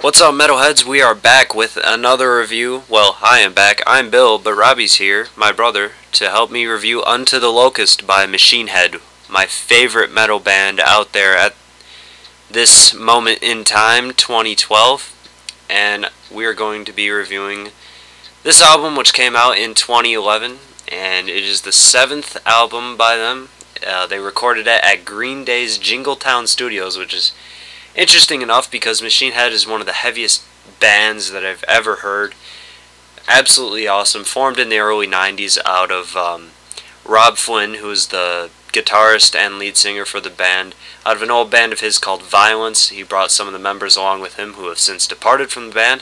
What's up, Metalheads? We are back with another review. Well, I am back. I'm Bill, but Robbie's here, my brother, to help me review Unto the Locust by Machine Head, my favorite metal band out there at this moment in time, 2012. And we are going to be reviewing this album, which came out in 2011, and it is the 7th album by them. They recorded it at Green Day's Jingletown Studios, which is interesting enough because Machine Head is one of the heaviest bands that I've ever heard. Absolutely awesome. Formed in the early 90s out of Rob Flynn, who is the guitarist and lead singer for the band. Out of an old band of his called Violence. He brought some of the members along with him who have since departed from the band.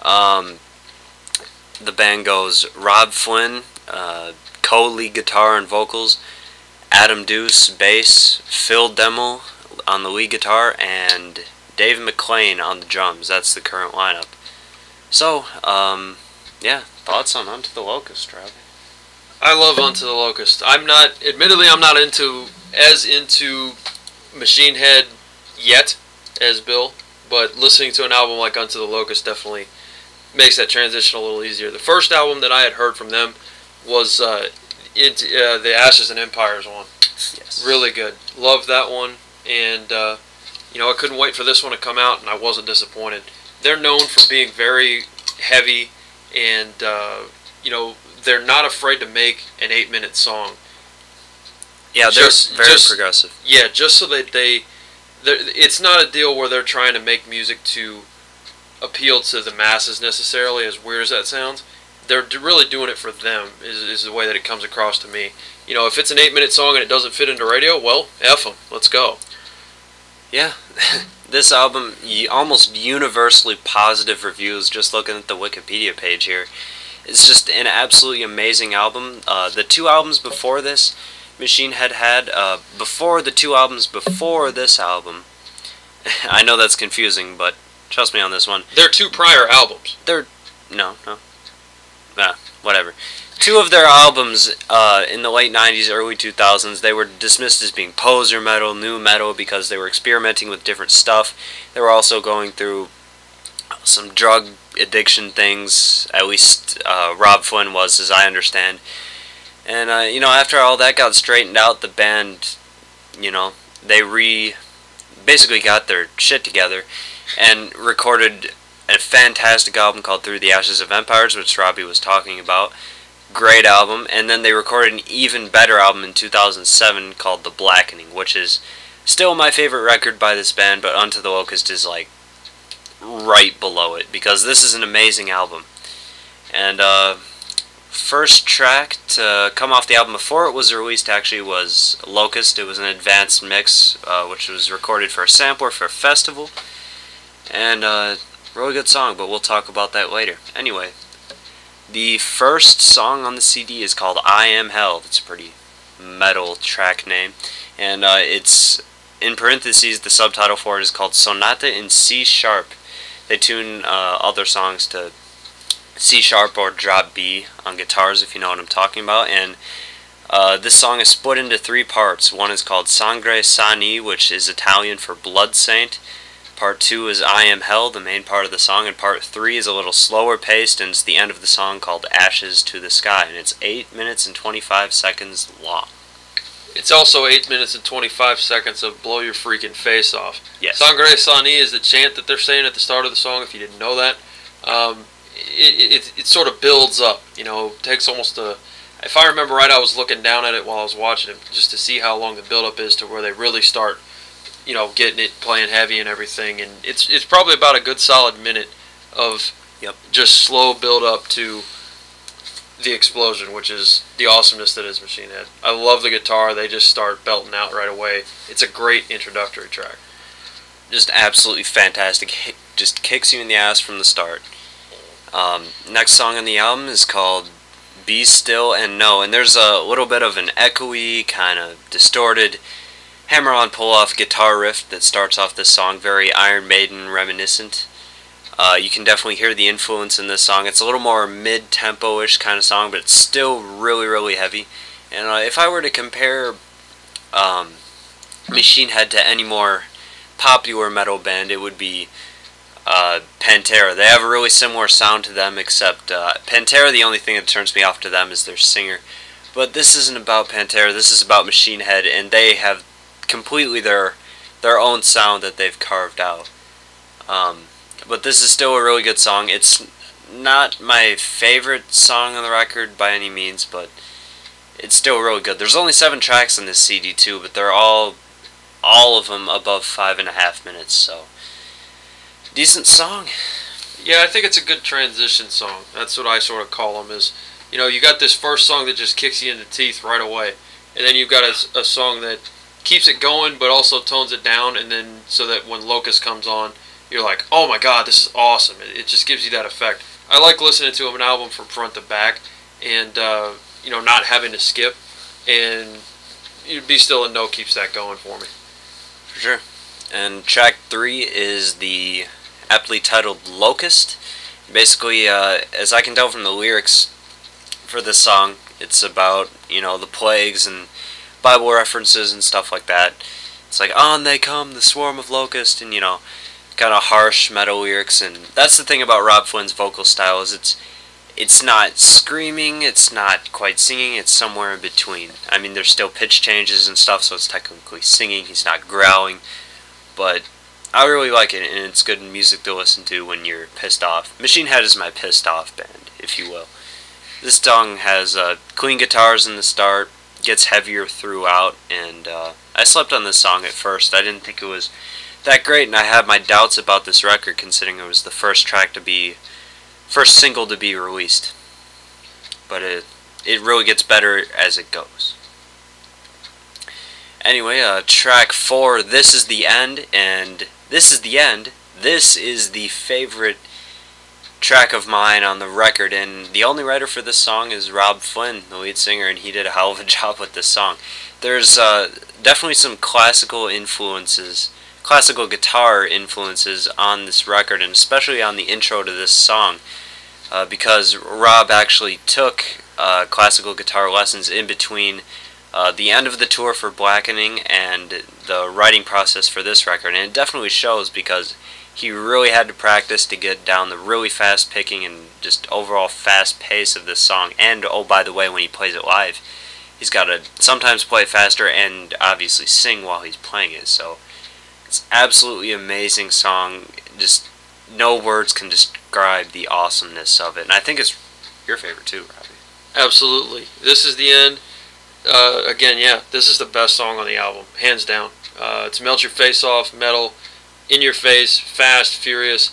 The band goes Rob Flynn, co-lead guitar and vocals, Adam Deuce, bass, Phil Demmel on the lead guitar, and Dave McClain on the drums. That's the current lineup. So, yeah, thoughts on Unto the Locust, Robbie? I love Unto the Locust. Admittedly, I'm not into Machine Head yet as Bill, but listening to an album like Unto the Locust definitely makes that transition a little easier. The first album that I had heard from them was the Ashes and Empires one. Yes. Really good. Loved that one. And, I couldn't wait for this one to come out, and I wasn't disappointed. They're known for being very heavy, and, they're not afraid to make an 8-minute song. Yeah, they're very progressive. Yeah, just so that it's not a deal where they're trying to make music to appeal to the masses necessarily, as weird as that sounds. They're really doing it for them, is the way that it comes across to me. If it's an 8-minute song and it doesn't fit into radio, well, F them. Let's go. Yeah, this album, almost universally positive reviews, just looking at the Wikipedia page here. It's just an absolutely amazing album. The two albums before this, Machine Head had, before the two albums before this album, I know that's confusing, but trust me on this one. They're two prior albums. Whatever. Two of their albums in the late 90s, early 2000s, they were dismissed as being poser metal, new metal, because they were experimenting with different stuff. They were also going through some drug addiction things, at least Rob Flynn was, as I understand. And, after all that got straightened out, the band, they basically got their shit together and recorded a fantastic album called Through the Ashes of Empires, which Robbie was talking about. Great album. And then they recorded an even better album in 2007 called The Blackening, which is still my favorite record by this band, but Unto the Locust is like right below it, because this is an amazing album. And first track to come off the album before it was released actually was Locust. It was an advanced mix, which was recorded for a sampler for a festival. And really good song, but we'll talk about that later. Anyway, the first song on the CD is called I Am Hell. It's a pretty metal track name. And it's, in parentheses, the subtitle for it is called Sonata in C Sharp. They tune other songs to C Sharp or drop B on guitars, if you know what I'm talking about. And this song is split into 3 parts. One is called Sangre Sani, which is Italian for Blood Saint. Part 2 is I Am Hell, the main part of the song, and Part 3 is a little slower paced, and it's the end of the song called Ashes to the Sky, and it's 8 minutes and 25 seconds long. It's also 8 minutes and 25 seconds of blow your freaking face off. Yes. Sangre Sani is the chant that they're saying at the start of the song, if you didn't know that. It sort of builds up, takes almost a... If I remember right, I was looking down at it while I was watching it, just to see how long the build-up is to where they really start getting it, playing heavy and everything, and it's probably about a good solid minute of just slow build up to the explosion, which is the awesomeness that is Machine Head. I love the guitar. They just start belting out right away. It's a great introductory track. Just absolutely fantastic. Just kicks you in the ass from the start. Next song on the album is called Be Still and Know, and there's a little bit of an echoey, kind of distorted hammer-on pull-off guitar riff that starts off this song, very Iron Maiden reminiscent. You can definitely hear the influence in this song. It's a little more mid-tempo-ish kind of song, but it's still really, really heavy. And if I were to compare Machine Head to any more popular metal band, it would be Pantera. They have a really similar sound to them, except Pantera, the only thing that turns me off to them is their singer. But this isn't about Pantera, this is about Machine Head, and they have completely their own sound that they've carved out. But this is still a really good song. It's not my favorite song on the record by any means, but it's still really good. There's only 7 tracks on this CD too, but they're all of them above 5.5 minutes, so decent song. Yeah, I think it's a good transition song. That's what I sort of call them. Is, you know, you got this first song that just kicks you in the teeth right away, and then you've got a song that keeps it going but also tones it down, and then so that when Locust comes on, you're like, oh my god, this is awesome. It just gives you that effect. I like listening to an album from front to back, and you know, not having to skip, and Be Still and Know keeps that going for me. For sure. And track 3 is the aptly titled Locust. Basically, as I can tell from the lyrics for this song, it's about, you know, the plagues and Bible references and stuff like that. It's like, on they come, the swarm of locusts, and, you know, kind of harsh metal lyrics. And that's the thing about Robb Flynn's vocal style, is it's not screaming, it's not quite singing, it's somewhere in between. I mean, there's still pitch changes and stuff, so it's technically singing, he's not growling, but I really like it, and it's good music to listen to when you're pissed off. Machine Head is my pissed off band, if you will. This song has clean guitars in the start, gets heavier throughout, and I slept on this song at first. I didn't think it was that great, and I had my doubts about this record, considering it was the first single to be released. But it really gets better as it goes. Anyway, track 4, This Is the End, and This Is the End. This is the favorite track of mine on the record, and the only writer for this song is Robb Flynn, the lead singer, and he did a hell of a job with this song. There's definitely some classical guitar influences on this record, and especially on the intro to this song, because Robb actually took classical guitar lessons in between the end of the tour for Blackening and the writing process for this record, and it definitely shows, because he really had to practice to get down the really fast picking and just overall fast pace of this song. And oh, by the way, when he plays it live, he's got to sometimes play faster and obviously sing while he's playing it. So it's absolutely amazing song. Just no words can describe the awesomeness of it. And I think it's your favorite too, Robbie. Absolutely. This Is the End. Again, yeah, this is the best song on the album, hands down. It's melt your face off, metal, in your face, fast, furious.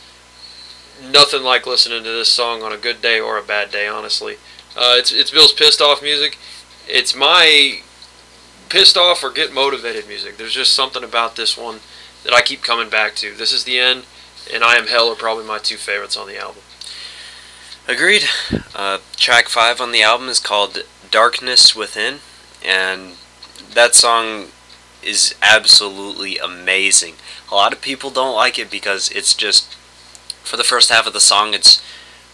Nothing like listening to this song on a good day or a bad day, honestly. It's Bill's pissed off music. It's my pissed off or get motivated music. There's just something about this one that I keep coming back to. This Is the End and I Am Hell are probably my 2 favorites on the album. Agreed. Track 5 on the album is called Darkness Within, and that song is absolutely amazing. A lot of people don't like it because it's just, for the first half of the song, it's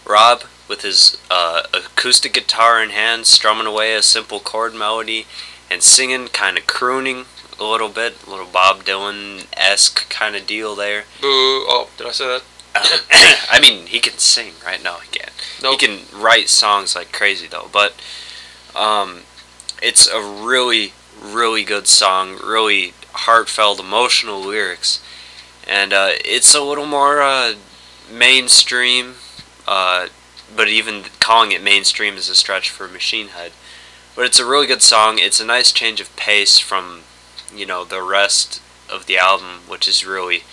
Robb with his acoustic guitar in hand, strumming away a simple chord melody, and singing, kind of crooning a little bit, a little Bob Dylan-esque kind of deal there. Boo! Oh, did I say that? I mean, he can sing, right? No, he can't. Nope. He can write songs like crazy, though, but it's a really, really good song, really heartfelt, emotional lyrics, and it's a little more mainstream, but even calling it mainstream is a stretch for Machine Head. But it's a really good song. It's a nice change of pace from, you know, the rest of the album, which is really,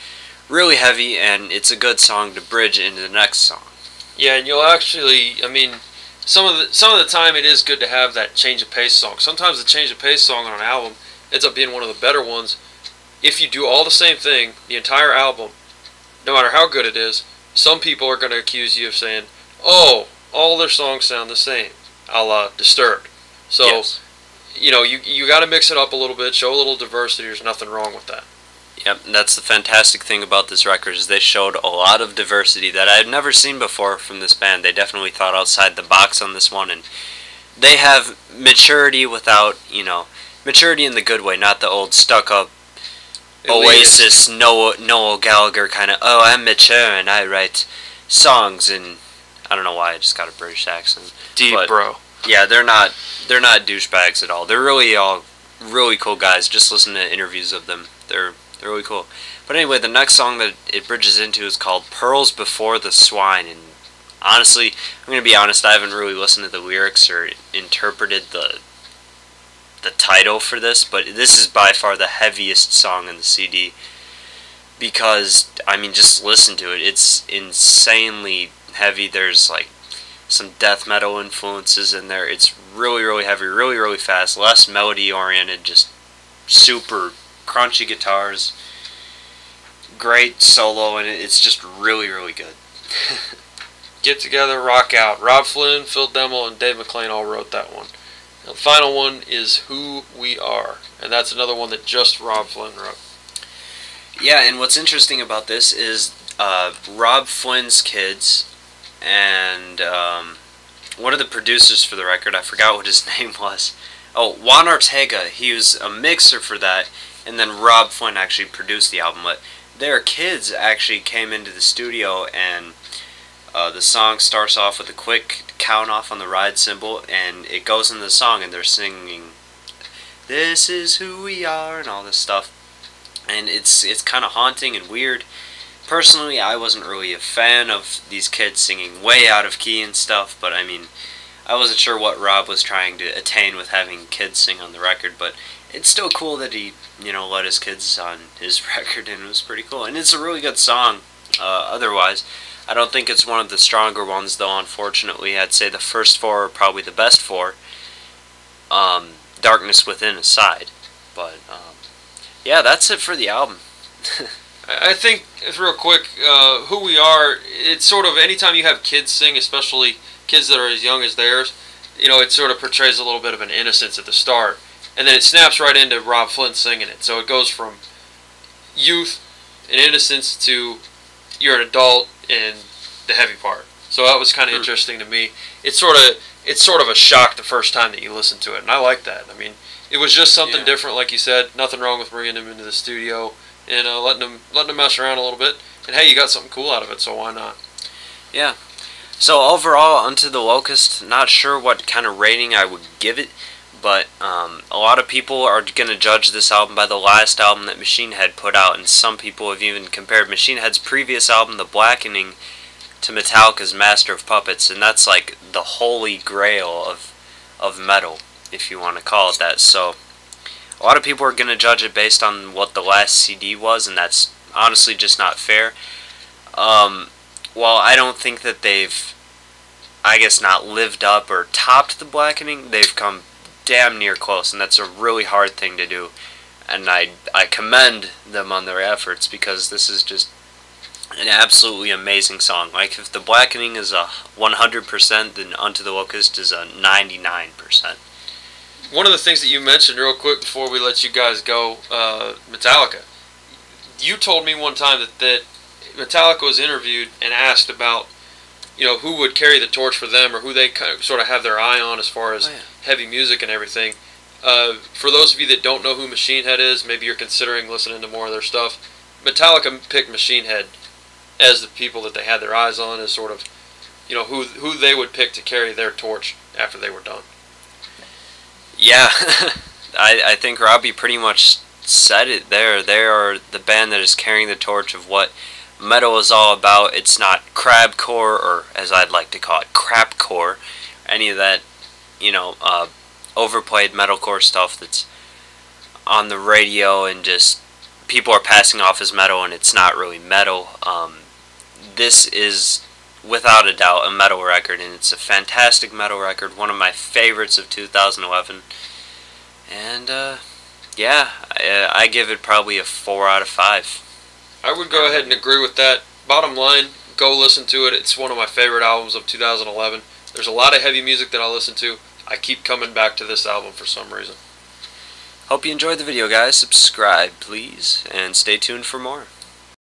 really heavy, and it's a good song to bridge into the next song. Yeah, and you'll actually, I mean, some of the time it is good to have that change of pace song. Sometimes the change of pace song on an album ends up being one of the better ones. If you do all the same thing, the entire album, no matter how good it is, some people are going to accuse you of saying, oh, all their songs sound the same, a la Disturbed. So, yes. You know, you got to mix it up a little bit, show a little diversity. There's nothing wrong with that. Yep, that's the fantastic thing about this record, is they showed a lot of diversity that I had never seen before from this band. They definitely thought outside the box on this one, and they have maturity without, you know, maturity in the good way, not the old stuck-up Oasis, Noel Gallagher kind of, oh, I'm mature and I write songs, and I don't know why I just got a British accent. Deep, but, bro. Yeah, they're not douchebags at all. They're really all really cool guys. Just listen to interviews of them. They're really cool. But anyway, the next song that it bridges into is called Pearls Before the Swine, and honestly, I'm going to be honest, I haven't really listened to the lyrics or interpreted the title for this, but this is by far the heaviest song in the CD, because, I mean, just listen to it. It's insanely heavy. There's, like, some death metal influences in there. It's really, really heavy, really, really fast, less melody-oriented, just super crunchy guitars, great solo, and it's just really, really good. Get Together, Rock Out. Rob Flynn, Phil Demmel, and Dave McClain all wrote that one. Now, the final one is Who We Are, and that's another one that just Rob Flynn wrote. Yeah, and what's interesting about this is Rob Flynn's kids and one of the producers for the record, I forgot what his name was. Oh, Juan Ortega. He was a mixer for that, and then Rob Flynn actually produced the album. But their kids actually came into the studio, and the song starts off with a quick count off on the ride cymbal, and it goes into the song, and they're singing, "This is who we are," and all this stuff. And it's kind of haunting and weird. Personally, I wasn't really a fan of these kids singing way out of key and stuff, but I mean, I wasn't sure what Rob was trying to attain with having kids sing on the record, but it's still cool that he, let his kids on his record, and it was pretty cool. And it's a really good song, otherwise. I don't think it's one of the stronger ones, though, unfortunately. I'd say the first four are probably the best four, Darkness Within aside. But, yeah, that's it for the album. I think, real quick, Who We Are, it's sort of, anytime you have kids sing, especially kids that are as young as theirs, it sort of portrays a little bit of an innocence at the start. And then it snaps right into Rob Flynn singing it. So it goes from youth and innocence to you're an adult in the heavy part. So that was kind of interesting to me. It's sort of a shock the first time that you listen to it, and I like that. I mean, it was just something different, like you said. Nothing wrong with bringing him into the studio and letting him mess around a little bit. And hey, you got something cool out of it, so why not? Yeah. So overall, Unto the Locust, not sure what kind of rating I would give it, but a lot of people are going to judge this album by the last album that Machine Head put out, and some people have even compared Machine Head's previous album, The Blackening, to Metallica's Master of Puppets, and that's like the holy grail of metal, if you want to call it that. So a lot of people are going to judge it based on what the last CD was, and that's honestly just not fair. While I don't think that they've, I guess, not lived up or topped The Blackening, they've come damn near close, and that's a really hard thing to do. And I commend them on their efforts, because this is just an absolutely amazing song. Like, if The Blackening is a 100%, then Unto the Locust is a 99%. One of the things that you mentioned real quick before we let you guys go, Metallica. You told me one time that Metallica was interviewed and asked about, who would carry the torch for them, or who they kind of sort of have their eye on as far as heavy music and everything. For those of you that don't know who Machine Head is, maybe you're considering listening to more of their stuff. Metallica picked Machine Head as the people that they had their eyes on, as sort of, who they would pick to carry their torch after they were done. Yeah, I think Robbie pretty much said it there. They are the band that is carrying the torch of what metal is all about. It's not crabcore, or as I'd like to call it, crapcore, any of that, overplayed metalcore stuff that's on the radio and just people are passing off as metal, and it's not really metal. This is without a doubt a metal record, and it's a fantastic metal record, one of my favorites of 2011. And yeah, I give it probably a 4 out of 5. I would go ahead and agree with that. Bottom line, go listen to it. It's one of my favorite albums of 2011. There's a lot of heavy music that I listen to. I keep coming back to this album for some reason. Hope you enjoyed the video, guys. Subscribe, please, and stay tuned for more.